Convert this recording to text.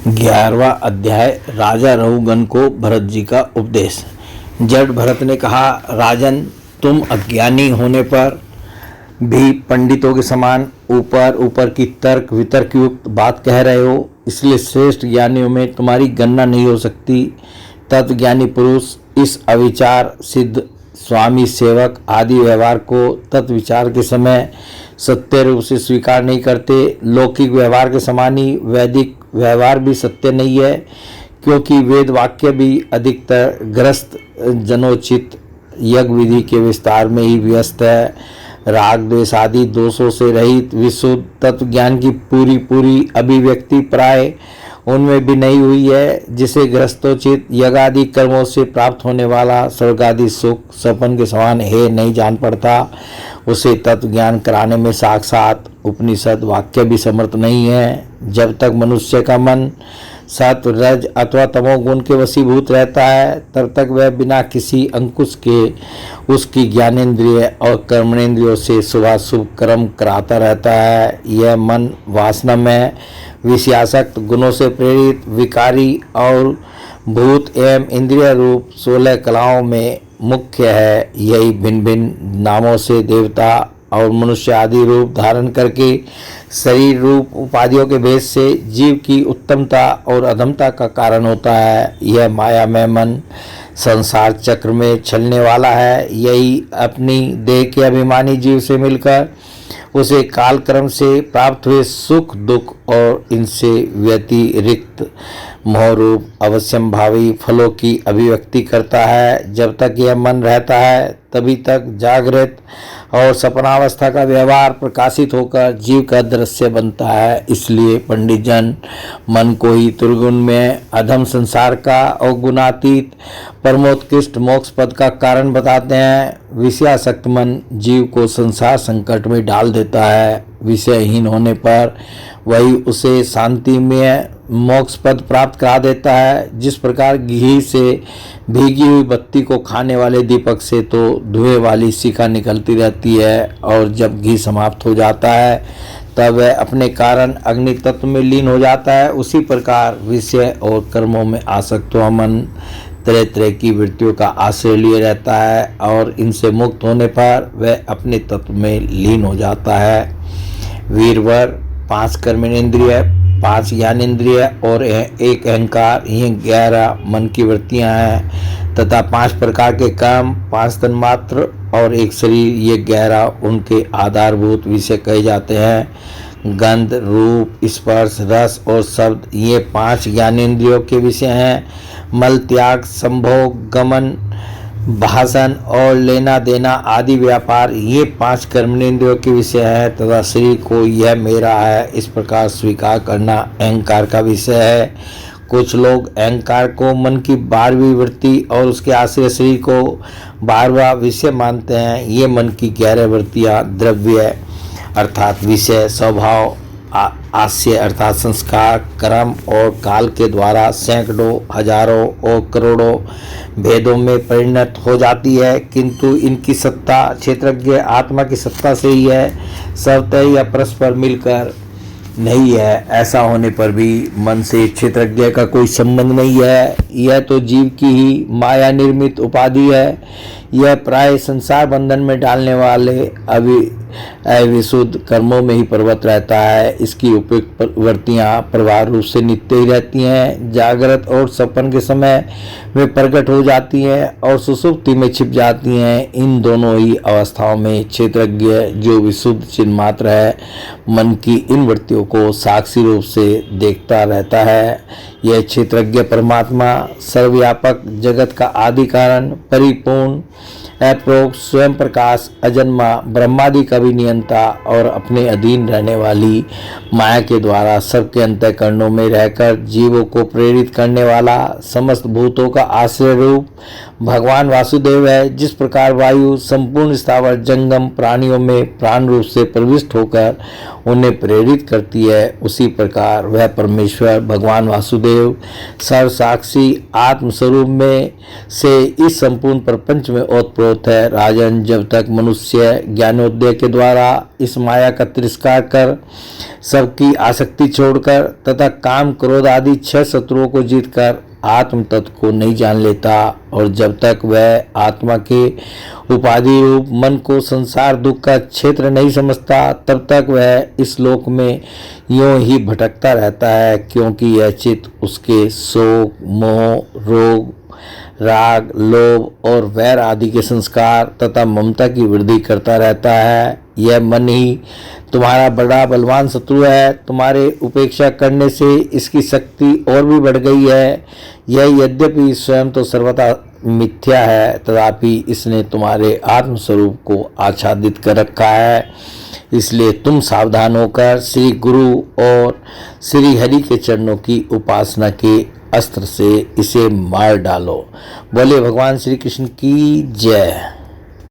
11वां अध्याय राजा रघुगण को भरत जी का उपदेश। जब भरत ने कहा, राजन, तुम अज्ञानी होने पर भी पंडितों के समान ऊपर ऊपर की तर्क वितर्क युक्त बात कह रहे हो, इसलिए श्रेष्ठ ज्ञानियों में तुम्हारी गणना नहीं हो सकती। तत्वज्ञानी पुरुष इस अविचार सिद्ध स्वामी सेवक आदि व्यवहार को तत्विचार के समय सत्य रूप से स्वीकार नहीं करते। लौकिक व्यवहार के समान ही वैदिक व्यवहार भी सत्य नहीं है, क्योंकि वेद वाक्य भी अधिकतर ग्रस्त जनोचित यज्ञ विधि के विस्तार में ही व्यस्त है। राग द्वेष आदि दोषों से रहित विशुद्ध तत्व ज्ञान की पूरी अभिव्यक्ति प्राय उनमें भी नहीं हुई है, जिसे ग्रस्तोचित यज्ञादि कर्मों से प्राप्त होने वाला स्वर्गादि सुख सपन के समान है नहीं जान पड़ता। उसे तत्व ज्ञान कराने में साक्षात उपनिषद वाक्य भी समर्थ नहीं है। जब तक मनुष्य का मन सत्व रज अथवा तमोगुण के वशीभूत रहता है, तब तक वह बिना किसी अंकुश के उसकी ज्ञानेंद्रिय और कर्मेंद्रियों से शुभाशुभ कर्म कराता रहता है। यह मन वासना में विषयासक्त गुणों से प्रेरित विकारी और भूत एवं इंद्रिय रूप 16 कलाओं में मुख्य है। यही भिन्न भिन्न नामों से देवता और मनुष्य आदि रूप धारण करके शरीर रूप उपाधियों के भेद से जीव की उत्तमता और अधमता का कारण होता है। यह माया में मन संसार चक्र में चलने वाला है। यही अपनी देह के अभिमानी जीव से मिलकर उसे कालक्रम से प्राप्त हुए सुख दुख और इनसे व्यतिरिक्त मोहरूप अवश्यंभावी फलों की अभिव्यक्ति करता है। जब तक यह मन रहता है, तभी तक जागृत और सपनावस्था का व्यवहार प्रकाशित होकर जीव का दृश्य बनता है। इसलिए पंडित जन मन को ही त्रिगुण में अधम संसार का और गुणातीत परमोत्कृष्ट मोक्ष पद का कारण बताते हैं। विषयासक्त मन जीव को संसार संकट में डाल देता है। विषयहीन होने पर वही उसे शांति में मोक्ष पद प्राप्त करा देता है। जिस प्रकार घी से भीगी हुई बत्ती को खाने वाले दीपक से तो धुएं वाली शिखा निकलती रहती है, और जब घी समाप्त हो जाता है तब वह अपने कारण अग्नि तत्व में लीन हो जाता है। उसी प्रकार विषय और कर्मों में आसक्त हुआ मन तरह तरह की वृत्तियों का आश्रय लिए रहता है, और इनसे मुक्त होने पर वह अपने तत्व में लीन हो जाता है। वीरवर 5 कर्मेंद्रिय 5 ज्ञानेंद्रिय और 1 अहंकार, ये 11 मन की वृत्तियां हैं, तथा 5 प्रकार के काम, 5 तन्मात्र और 1 शरीर, ये 11 उनके आधारभूत विषय कहे जाते हैं। गंध रूप स्पर्श रस और शब्द, ये 5 ज्ञानेंद्रियों के विषय हैं। मल त्याग संभोग गमन भाषण और लेना देना आदि व्यापार, ये 5 कर्मेंद्रियों के विषय है, तथा शरीर को यह मेरा है इस प्रकार स्वीकार करना अहंकार का विषय है। कुछ लोग अहंकार को मन की 12वीं वृत्ति और उसके आश्रय शरीर को 12वां विषय मानते हैं। ये मन की 11 वृत्तियाँ द्रव्य अर्थात विषय, स्वभाव, आश्य अर्थात संस्कार, कर्म और काल के द्वारा सैकड़ों हजारों और करोड़ों भेदों में परिणत हो जाती है, किंतु इनकी सत्ता क्षेत्रज्ञ आत्मा की सत्ता से ही है, स्वतः या परस्पर मिलकर नहीं है। ऐसा होने पर भी मन से क्षेत्रज्ञ का कोई संबंध नहीं है। यह तो जीव की ही माया निर्मित उपाधि है। यह प्राय संसार बंधन में डालने वाले अविशुद्ध कर्मों में ही प्रवृत्त रहता है। इसकी उपयुक्त वृत्तियाँ प्रभाव रूप से नित्य ही रहती हैं। जागृत और सपन के समय वे प्रकट हो जाती हैं और सुसुप्ति में छिप जाती हैं। इन दोनों ही अवस्थाओं में क्षेत्रज्ञ जो विशुद्ध चिन्ह मात्र है, मन की इन वृत्तियों को साक्षी रूप से देखता रहता है। यह क्षेत्रज्ञ परमात्मा सर्वव्यापक जगत का आदि कारण परिपूर्ण अप्रोक्ष स्वयं प्रकाश अजन्मा ब्रह्मादि का भी नियंता और अपने अधीन रहने वाली माया के द्वारा सबके अंतःकरणों में रहकर जीवों को प्रेरित करने वाला समस्त भूतों का आश्रय रूप भगवान वासुदेव है। जिस प्रकार वायु संपूर्ण स्थावर जंगम प्राणियों में प्राण रूप से प्रविष्ट होकर उन्हें प्रेरित करती है, उसी प्रकार वह परमेश्वर भगवान वासुदेव सर्वसाक्षी आत्मस्वरूप में से इस संपूर्ण प्रपंच में ओतप्रोत स्रोत है। राजन, जब तक मनुष्य ज्ञानोदय के द्वारा इस माया का तिरस्कार कर सबकी आसक्ति छोड़कर तथा काम क्रोध आदि 6 शत्रुओं को जीतकर आत्म तत्व को नहीं जान लेता, और जब तक वह आत्मा के उपाधि रूप मन को संसार दुख का क्षेत्र नहीं समझता, तब तक वह इस लोक में यूं ही भटकता रहता है, क्योंकि यह चित्त उसके शोक, मोह, रोग, राग, लोभ और वैर आदि के संस्कार तथा ममता की वृद्धि करता रहता है। यह मन ही तुम्हारा बड़ा बलवान शत्रु है। तुम्हारे उपेक्षा करने से इसकी शक्ति और भी बढ़ गई है। यह यद्यपि स्वयं तो सर्वथा मिथ्या है, तथापि इसने तुम्हारे आत्मस्वरूप को आच्छादित कर रखा है। इसलिए तुम सावधान होकर श्री गुरु और श्री हरि के चरणों की उपासना के अस्त्र से इसे मार डालो। बोले भगवान श्री कृष्ण की जय।